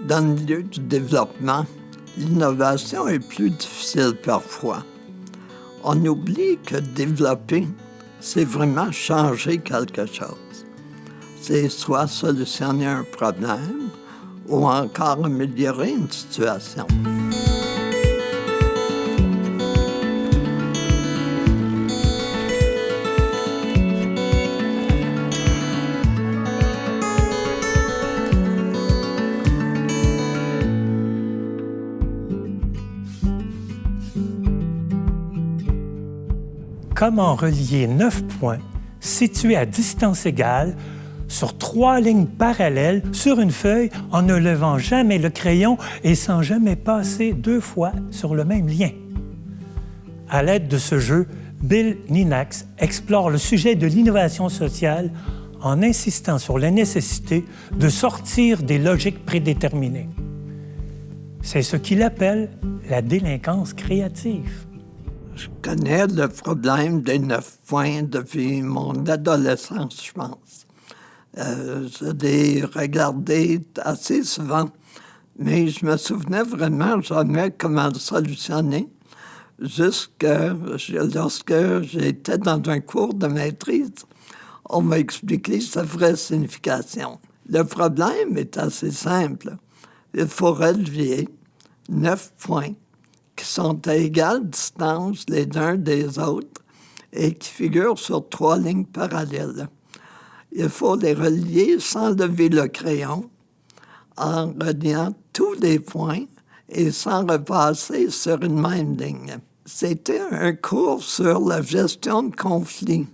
Dans le milieu du développement, l'innovation est plus difficile parfois. On oublie que développer, c'est vraiment changer quelque chose. C'est soit solutionner un problème ou encore améliorer une situation. Comment relier 9 points situés à distance égale sur 3 lignes parallèles sur une feuille en ne levant jamais le crayon et sans jamais passer 2 fois sur le même lien? À l'aide de ce jeu, Bill Ninax explore le sujet de l'innovation sociale en insistant sur la nécessité de sortir des logiques prédéterminées. C'est ce qu'il appelle la délinquance créative. Je connais le problème des 9 points depuis mon adolescence, je pense. Je l'ai regardé assez souvent, mais je me souvenais vraiment jamais comment le solutionner lorsque j'étais dans un cours de maîtrise. On m'a expliqué sa vraie signification. Le problème est assez simple. Il faut relier 9 points qui sont à égale distance les uns des autres et qui figurent sur 3 lignes parallèles. Il faut les relier sans lever le crayon, en reliant tous les points et sans repasser sur une même ligne. C'était un cours sur la gestion de conflits.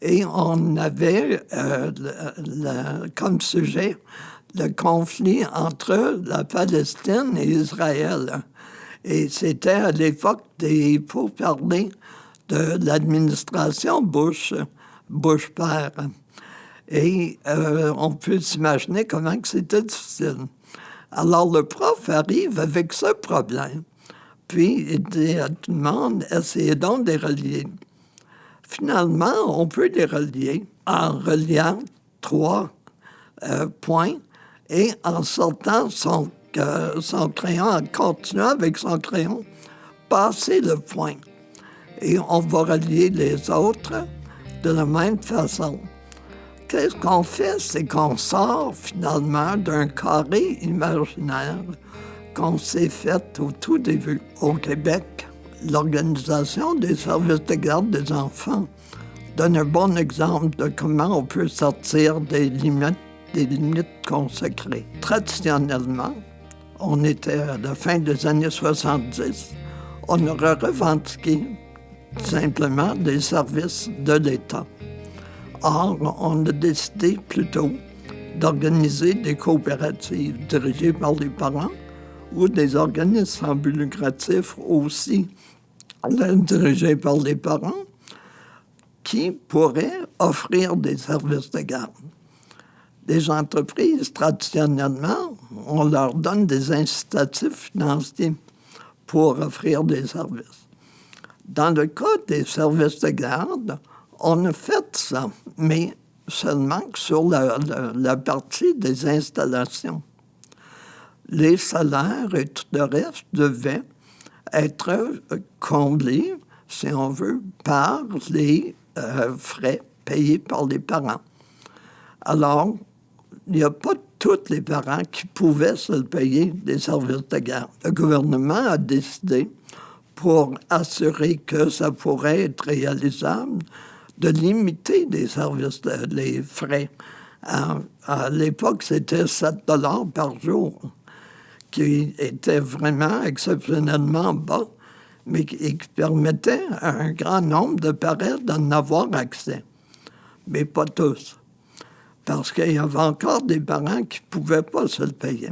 Et on avait comme sujet le conflit entre la Palestine et Israël. Et c'était à l'époque des pourparlers de l'administration Bush père. Et on peut s'imaginer comment que c'était difficile. Alors le prof arrive avec ce problème. Puis il dit à tout le monde, essayez donc de les relier. Finalement, on peut les relier en reliant 3 points et en sortant son crayon, en continuant avec son crayon, passer le point. Et on va relier les autres de la même façon. Qu'est-ce qu'on fait? C'est qu'on sort finalement d'un carré imaginaire qu'on s'est fait au tout début. Au Québec, l'Organisation des services de garde des enfants donne un bon exemple de comment on peut sortir des limites consacrées. Traditionnellement, on était à la fin des années 70, on aurait revendiqué simplement des services de l'État. Or, on a décidé plutôt d'organiser des coopératives dirigées par les parents ou des organismes sans but lucratif aussi dirigés par les parents qui pourraient offrir des services de garde. Les entreprises, traditionnellement, on leur donne des incitatifs financiers pour offrir des services. Dans le cas des services de garde, on a fait ça, mais seulement sur la partie des installations. Les salaires et tout le reste devaient être comblés, si on veut, par les frais payés par les parents. Alors, il n'y a pas tous les parents qui pouvaient se payer des services de garde. Le gouvernement a décidé, pour assurer que ça pourrait être réalisable, de limiter les frais. À l'époque, c'était 7 $ par jour, qui était vraiment exceptionnellement bas, mais qui permettait à un grand nombre de parents d'en avoir accès. Mais pas tous. Parce qu'il y avait encore des parents qui ne pouvaient pas se le payer.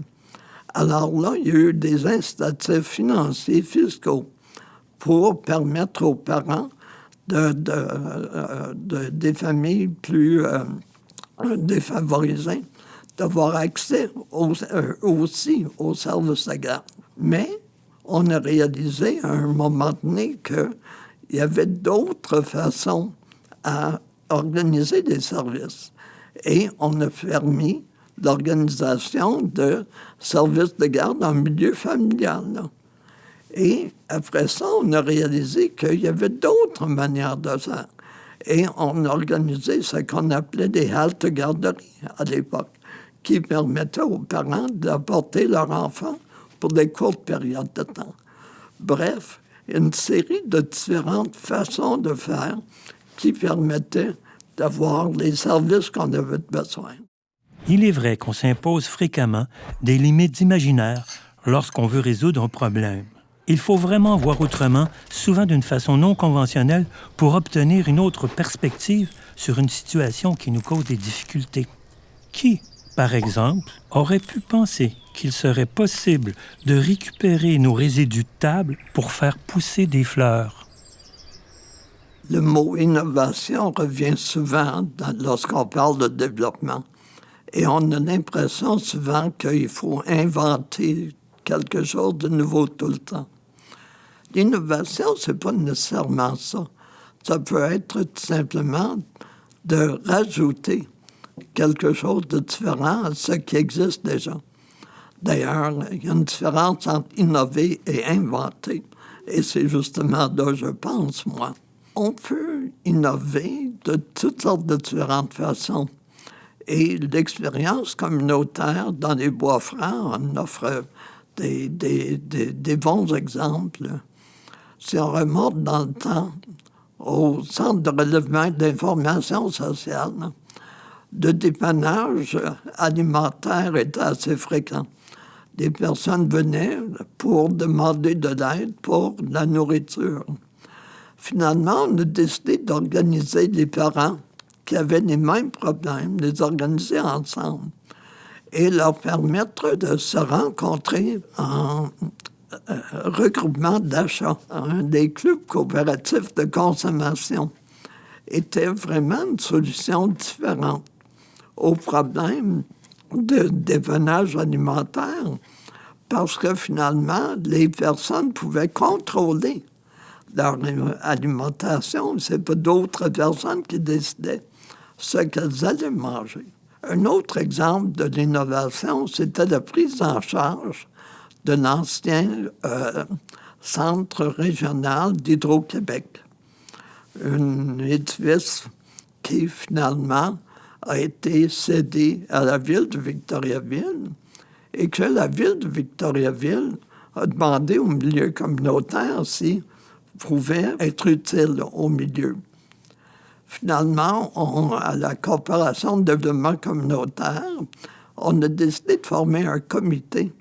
Alors là, il y a eu des incitatifs financiers fiscaux pour permettre aux parents des familles plus défavorisées d'avoir accès aussi aux services de garde. Mais on a réalisé à un moment donné qu'il y avait d'autres façons à organiser des services. Et on a permis l'organisation de services de garde en milieu familial. Là. Et après ça, on a réalisé qu'il y avait d'autres manières de faire. Et on a organisé ce qu'on appelait des haltes-garderies à l'époque, qui permettaient aux parents d'apporter leurs enfants pour des courtes périodes de temps. Bref, une série de différentes façons de faire qui permettaient d'avoir les services qu'on avait besoin. Il est vrai qu'on s'impose fréquemment des limites imaginaires lorsqu'on veut résoudre un problème. Il faut vraiment voir autrement, souvent d'une façon non conventionnelle, pour obtenir une autre perspective sur une situation qui nous cause des difficultés. Qui, par exemple, aurait pu penser qu'il serait possible de récupérer nos résidus de table pour faire pousser des fleurs? Le mot « innovation » revient souvent lorsqu'on parle de développement. Et on a l'impression souvent qu'il faut inventer quelque chose de nouveau tout le temps. L'innovation, c'est pas nécessairement ça. Ça peut être tout simplement de rajouter quelque chose de différent à ce qui existe déjà. D'ailleurs, il y a une différence entre innover et inventer. Et c'est justement là, je pense, moi. On peut innover de toutes sortes de différentes façons. Et l'expérience communautaire dans les bois francs en offre des bons exemples. Si on remonte dans le temps au Centre de relèvement d'information sociale, le dépannage alimentaire était assez fréquent. Des personnes venaient pour demander de l'aide pour la nourriture. Finalement, on a décidé d'organiser les parents qui avaient les mêmes problèmes, les organiser ensemble et leur permettre de se rencontrer en regroupement d'achat. Un des clubs coopératifs de consommation était vraiment une solution différente au problème de dépannage alimentaire parce que finalement, les personnes pouvaient contrôler leur alimentation. Ce n'est pas d'autres personnes qui décidaient ce qu'elles allaient manger. Un autre exemple de l'innovation, c'était la prise en charge de l'ancien centre régional d'Hydro-Québec. Un édifice qui, finalement, a été cédé à la ville de Victoriaville et que la ville de Victoriaville a demandé au milieu communautaire s'il pouvait être utile au milieu. Finalement, à la coopération de développement communautaire, on a décidé de former un comité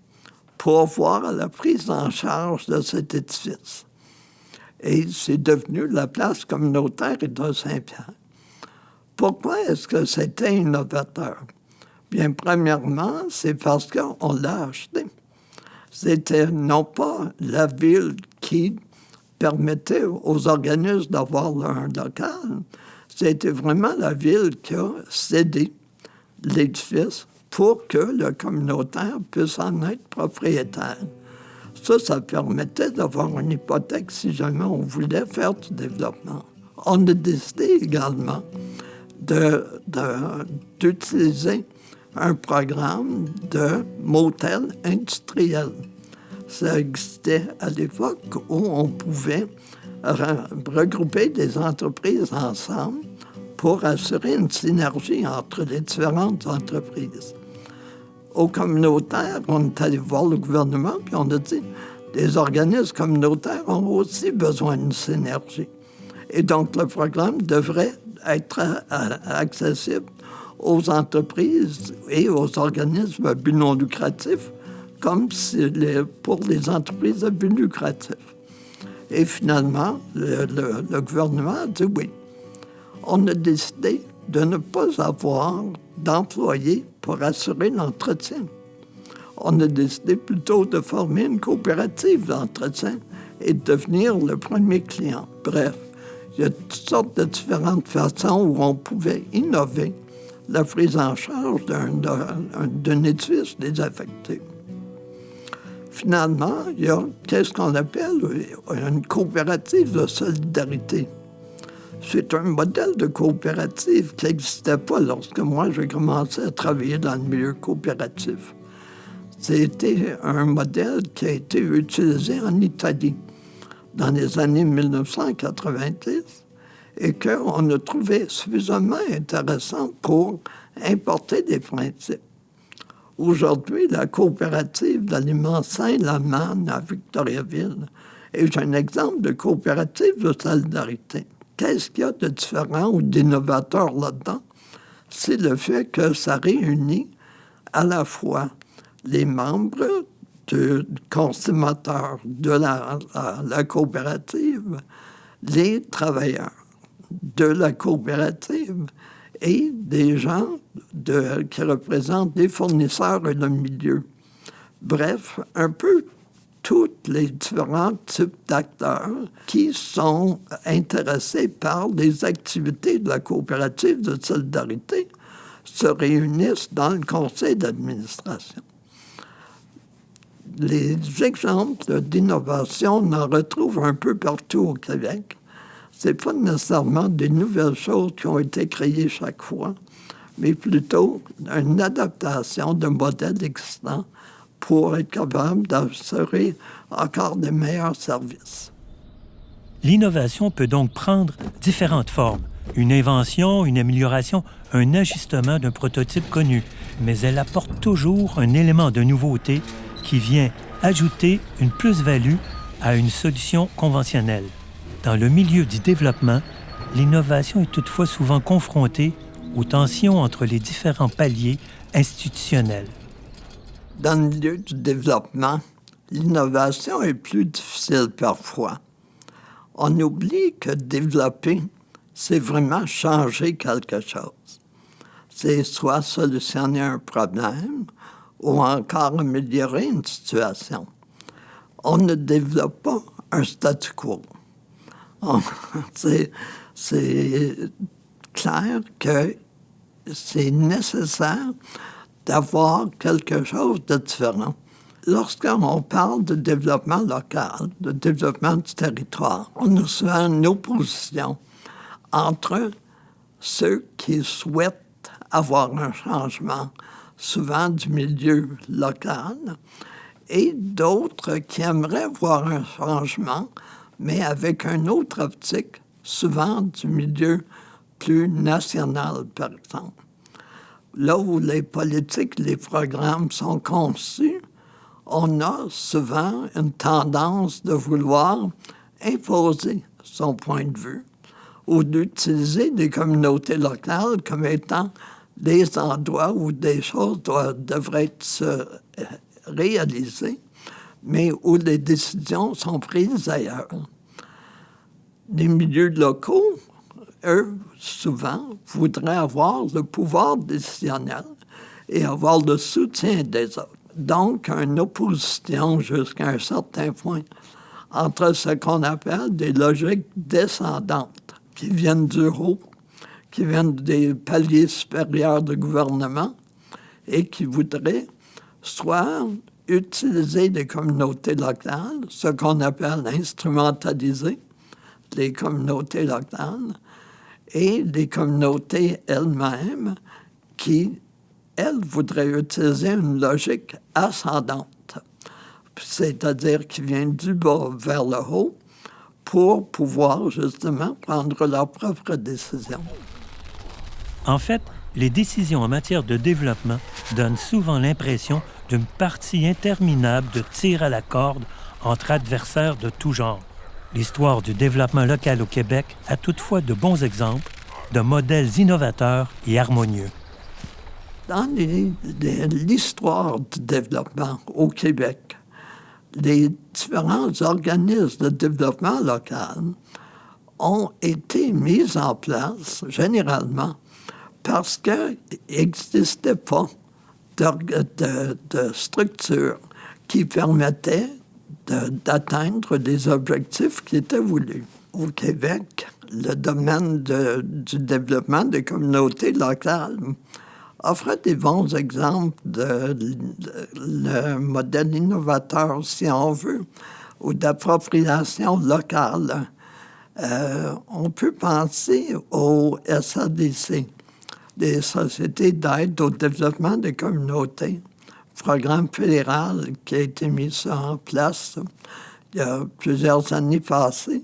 pour voir la prise en charge de cet édifice. Et c'est devenu la place communautaire de Saint-Pierre. Pourquoi est-ce que c'était innovateur? Bien, premièrement, c'est parce qu'on l'a acheté. C'était non pas la ville qui permettait aux organismes d'avoir un local, c'était vraiment la ville qui a cédé l'édifice pour que le communautaire puisse en être propriétaire. Ça permettait d'avoir une hypothèque si jamais on voulait faire du développement. On a décidé également d'utiliser un programme de motel industriel. Ça existait à l'époque où on pouvait regrouper des entreprises ensemble pour assurer une synergie entre les différentes entreprises. Au communautaire, on est allé voir le gouvernement, puis on a dit les organismes communautaires ont aussi besoin d'une synergie. Et donc, le programme devrait être accessible aux entreprises et aux organismes à but non lucratif, comme pour les entreprises à but lucratif. Et finalement, le gouvernement a dit oui. On a décidé de ne pas avoir d'employés pour assurer l'entretien. On a décidé plutôt de former une coopérative d'entretien et de devenir le premier client. Bref, il y a toutes sortes de différentes façons où on pouvait innover la prise en charge d'un édifice désaffecté. Finalement, il y a qu'est-ce qu'on appelle une coopérative de solidarité. C'est un modèle de coopérative qui n'existait pas lorsque moi, j'ai commencé à travailler dans le milieu coopératif. C'était un modèle qui a été utilisé en Italie dans les années 1990 et qu'on a trouvé suffisamment intéressant pour importer des principes. Aujourd'hui, la coopérative d'aliments sains, la MAN, à Victoriaville, est un exemple de coopérative de solidarité. Qu'est-ce qu'il y a de différent ou d'innovateur là-dedans? C'est le fait que ça réunit à la fois les membres de consommateurs de la coopérative, les travailleurs de la coopérative et des gens qui représentent les fournisseurs et le milieu. Bref, un peu tous les différents types d'acteurs qui sont intéressés par les activités de la coopérative de solidarité se réunissent dans le conseil d'administration. Les exemples d'innovation, on en retrouve un peu partout au Québec. Ce n'est pas nécessairement des nouvelles choses qui ont été créées chaque fois, mais plutôt une adaptation de modèles existants pour être capable d'assurer encore des meilleurs services. L'innovation peut donc prendre différentes formes. Une invention, une amélioration, un ajustement d'un prototype connu, mais elle apporte toujours un élément de nouveauté qui vient ajouter une plus-value à une solution conventionnelle. Dans le milieu du développement, l'innovation est toutefois souvent confrontée aux tensions entre les différents paliers institutionnels. Dans le milieu du développement, l'innovation est plus difficile parfois. On oublie que développer, c'est vraiment changer quelque chose. C'est soit solutionner un problème ou encore améliorer une situation. On ne développe pas un statu quo. C'est clair que c'est nécessaire d'avoir quelque chose de différent. Lorsqu'on parle de développement local, de développement du territoire, on a souvent une opposition entre ceux qui souhaitent avoir un changement, souvent du milieu local, et d'autres qui aimeraient voir un changement, mais avec une autre optique, souvent du milieu plus national, par exemple. Là où les politiques, les programmes sont conçus, on a souvent une tendance de vouloir imposer son point de vue ou d'utiliser des communautés locales comme étant des endroits où des choses devraient se réaliser, mais où les décisions sont prises ailleurs. Les milieux locaux, eux, souvent, voudraient avoir le pouvoir décisionnel et avoir le soutien des autres. Donc, une opposition jusqu'à un certain point entre ce qu'on appelle des logiques descendantes qui viennent du haut, qui viennent des paliers supérieurs de gouvernement et qui voudraient soit utiliser les communautés locales, ce qu'on appelle instrumentaliser les communautés locales, et les communautés elles-mêmes qui, elles, voudraient utiliser une logique ascendante, c'est-à-dire qui vient du bas vers le haut, pour pouvoir justement prendre leurs propres décisions. En fait, les décisions en matière de développement donnent souvent l'impression d'une partie interminable de tir à la corde entre adversaires de tout genre. L'histoire du développement local au Québec a toutefois de bons exemples de modèles innovateurs et harmonieux. Dans l'histoire du développement au Québec, les différents organismes de développement local ont été mis en place généralement parce qu'il n'existait pas de structure qui permettait d'atteindre des objectifs qui étaient voulus. Au Québec, le domaine du développement des communautés locales offre des bons exemples le modèle innovateur, si on veut, ou d'appropriation locale On peut penser au SADC, des sociétés d'aide au développement des communautés, programme fédéral qui a été mis en place il y a plusieurs années passées,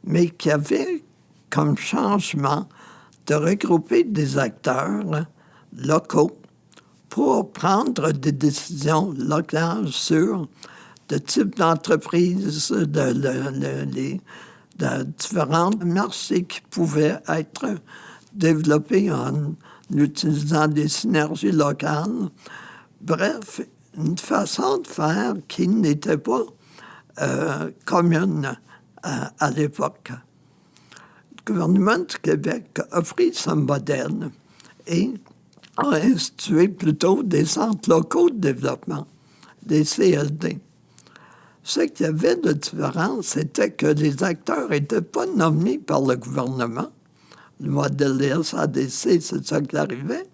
mais qui avait comme changement de regrouper des acteurs locaux pour prendre des décisions locales sur le type d'entreprise, de différents marchés qui pouvaient être développés en utilisant des synergies locales. Bref, une façon de faire qui n'était pas commune à l'époque. Le gouvernement du Québec a pris ce modèle et a institué plutôt des centres locaux de développement, des CLD. Ce qu'il y avait de différent, c'était que les acteurs n'étaient pas nommés par le gouvernement. Le modèle des SADC, c'est ça qui arrivait,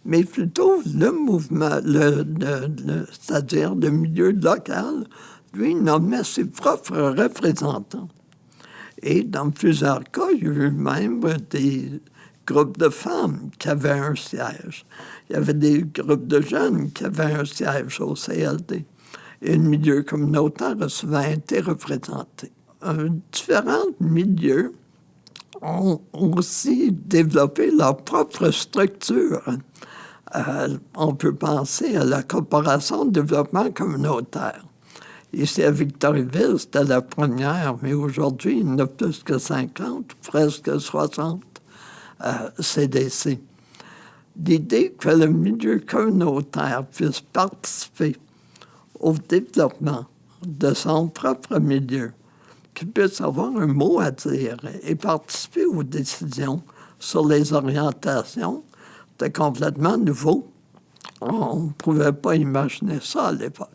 mais plutôt le mouvement, c'est-à-dire le milieu local, lui nommait ses propres représentants. Et dans plusieurs cas, il y a eu même des groupes de femmes qui avaient un siège. Il y avait des groupes de jeunes qui avaient un siège au CLD. Et le milieu communautaire a souvent été représenté. Différents milieux ont aussi développé leur propre structure. On peut penser à la Corporation de développement communautaire. Ici, à Victoriaville, c'était la première, mais aujourd'hui, il y en a plus que 50, presque 60 CDC. L'idée que le milieu communautaire puisse participer au développement de son propre milieu, qu'il puisse avoir un mot à dire et participer aux décisions sur les orientations, c'était complètement nouveau. On ne pouvait pas imaginer ça à l'époque.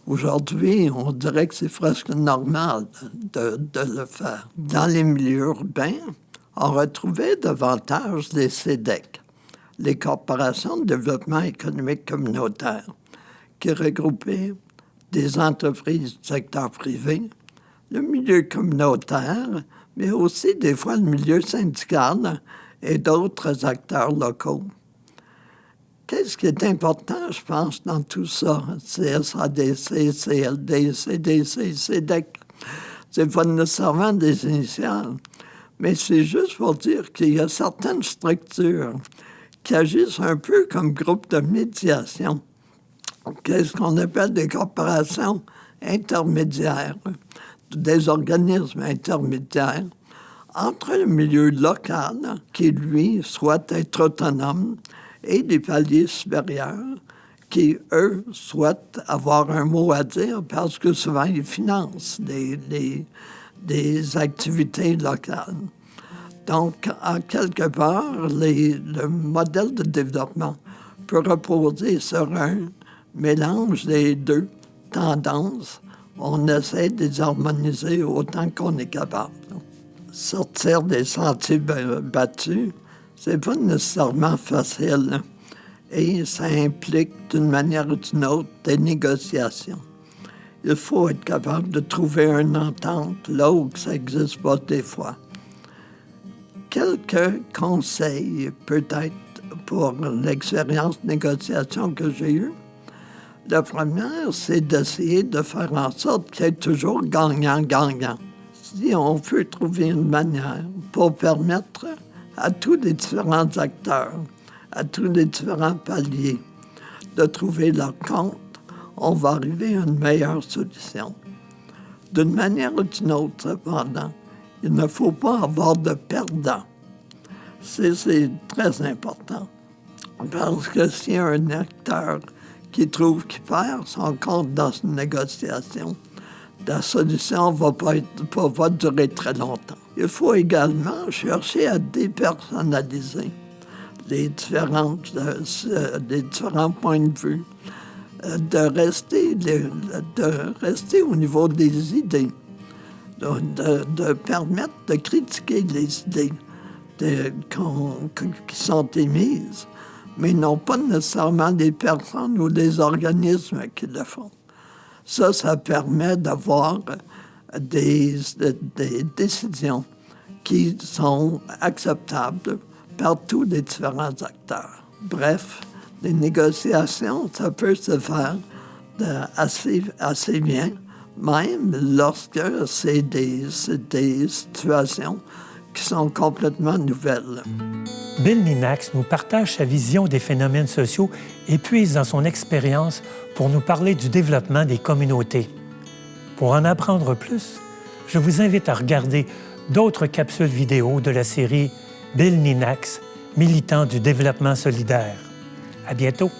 Aujourd'hui, on dirait que c'est presque normal de le faire. Dans les milieux urbains, on retrouvait davantage les CEDEC, les corporations de développement économique communautaire, qui regroupaient des entreprises du secteur privé, le milieu communautaire, mais aussi des fois le milieu syndical et d'autres acteurs locaux. Qu'est-ce qui est important, je pense, dans tout ça? CSADC, CLD, CDC, CEDEC. C'est pas nécessairement des initiales, mais c'est juste pour dire qu'il y a certaines structures qui agissent un peu comme groupe de médiation. Qu'est-ce qu'on appelle des corporations intermédiaires, des organismes intermédiaires entre le milieu local, qui, lui, souhaite être autonome, et des paliers supérieurs qui, eux, souhaitent avoir un mot à dire parce que souvent, ils financent des activités locales. Donc, en quelque part, le modèle de développement peut reposer sur un mélange des deux tendances. On essaie de les harmoniser autant qu'on est capable. Sortir des sentiers battus, c'est pas nécessairement facile. Et ça implique, d'une manière ou d'une autre, des négociations. Il faut être capable de trouver une entente là où ça n'existe pas des fois. Quelques conseils, peut-être, pour l'expérience de négociation que j'ai eue. La première, c'est d'essayer de faire en sorte qu'il y ait toujours gagnant-gagnant. Si on peut trouver une manière pour permettre à tous les différents acteurs, à tous les différents paliers, de trouver leur compte, on va arriver à une meilleure solution. D'une manière ou d'une autre, cependant, il ne faut pas avoir de perdants. C'est très important. Parce que s'il y a un acteur qui trouve qu'il perd son compte dans une négociation, la solution ne va pas durer très longtemps. Il faut également chercher à dépersonnaliser les différents points de vue, de rester au niveau des idées, de permettre de critiquer les idées qui sont émises, mais non pas nécessairement des personnes ou des organismes qui le font. Ça permet d'avoir des décisions qui sont acceptables par tous les différents acteurs. Bref, les négociations, ça peut se faire assez bien, même lorsque c'est des situations qui sont complètement nouvelles. Bill Minax nous partage sa vision des phénomènes sociaux et puise dans son expérience pour nous parler du développement des communautés. Pour en apprendre plus, je vous invite à regarder d'autres capsules vidéo de la série Bill Minax, militant du développement solidaire. À bientôt!